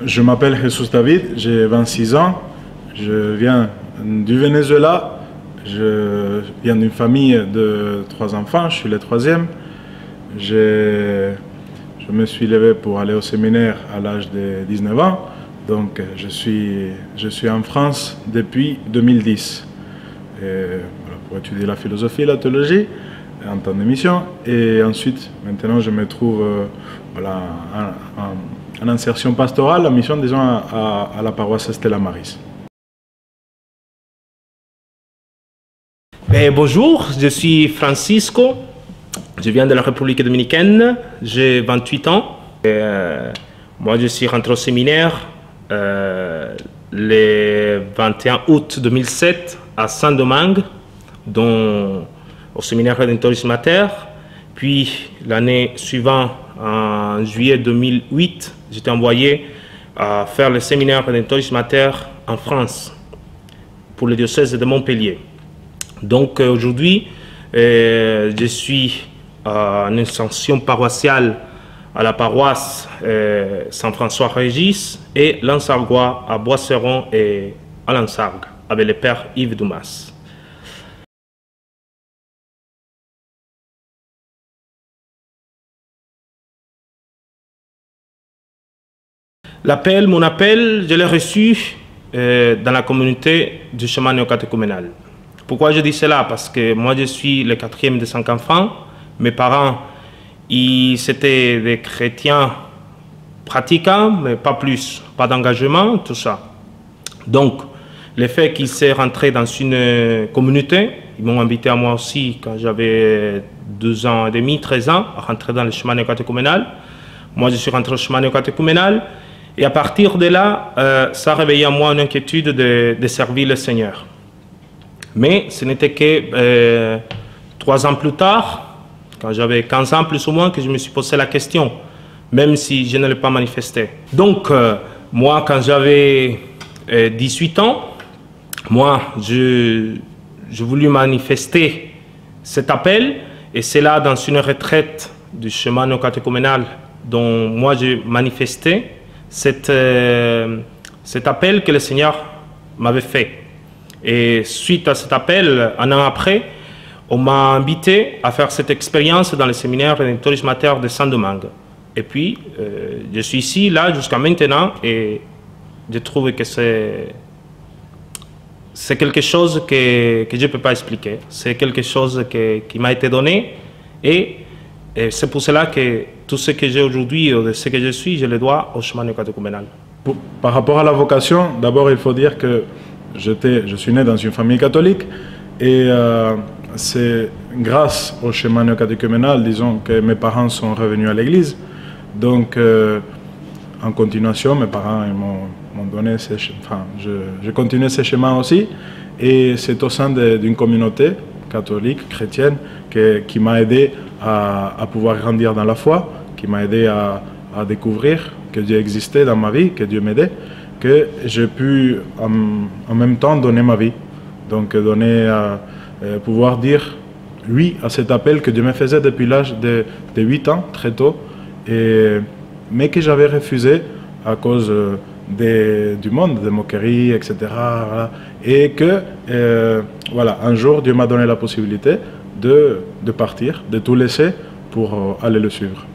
Je m'appelle Jesus David, j'ai 26 ans, je viens du Venezuela, je viens d'une famille de 3 enfants, je suis le troisième. Je me suis levé pour aller au séminaire à l'âge de 19 ans, donc je suis en France depuis 2010 pour étudier la philosophie et la théologie en temps de mission, et ensuite maintenant je me trouve en insertion pastorale, en mission disons à la paroisse Stella Maris. Bonjour, je suis Francisco, je viens de la République dominicaine, j'ai 28 ans. Moi je suis rentré au séminaire le 21 août 2007 à Saint-Domingue, au séminaire Redemptoris Mater. Puis l'année suivante, en juillet 2008, j'étais envoyé à faire le séminaire Redemptoris Mater en France pour le diocèse de Montpellier. Donc aujourd'hui, je suis en extension paroissiale à la paroisse Saint-François-Régis et Lansargois à Boisseron et à Lansargues avec le père Yves Dumas. Mon appel, je l'ai reçu dans la communauté du chemin néocatéchuménal. Pourquoi je dis cela? Parce que moi, je suis le 4e de 5 enfants. Mes parents, c'était des chrétiens pratiquants, mais pas plus, pas d'engagement, tout ça. Donc, le fait qu'ils soient rentrés dans une communauté, ils m'ont invité à moi aussi, quand j'avais 12 ans et demi, 13 ans, à rentrer dans le chemin néocatéchuménal. Moi, je suis rentré au chemin néocatéchuménal. Et à partir de là, ça a réveillé en moi une inquiétude de servir le Seigneur. Mais ce n'était que 3 ans plus tard, quand j'avais 15 ans plus ou moins, que je me suis posé la question, même si je ne l'ai pas manifesté. Donc, moi, quand j'avais 18 ans, je voulais manifester cet appel, et c'est là, dans une retraite du chemin néocatéchuménal, dont moi j'ai manifesté cet appel que le Seigneur m'avait fait. Et suite à cet appel, un an après, on m'a invité à faire cette expérience dans le séminaire Redemptoris Mater de Saint-Domingue. Et puis, je suis ici, là, jusqu'à maintenant, et je trouve que c'est quelque chose que je ne peux pas expliquer. C'est quelque chose qui m'a été donné, et c'est pour cela que tout ce que j'ai aujourd'hui, de ce que je suis, je le dois au chemin néocatéchuménal. Par rapport à la vocation, d'abord il faut dire que je suis né dans une famille catholique, et c'est grâce au chemin néocatéchuménal, disons, que mes parents sont revenus à l'église. Donc en continuation, mes parents m'ont donné je continue ce chemin aussi, et c'est au sein d'une communauté catholique, chrétienne, qui m'a aidé à pouvoir grandir dans la foi, qui m'a aidé à découvrir que Dieu existait dans ma vie, que Dieu m'aidait, que j'ai pu en même temps donner ma vie. Donc pouvoir dire oui à cet appel que Dieu me faisait depuis l'âge de 8 ans, très tôt, mais que j'avais refusé à cause du monde, des moqueries, etc. Voilà. Et que, voilà, un jour, Dieu m'a donné la possibilité de partir, de tout laisser pour aller le suivre.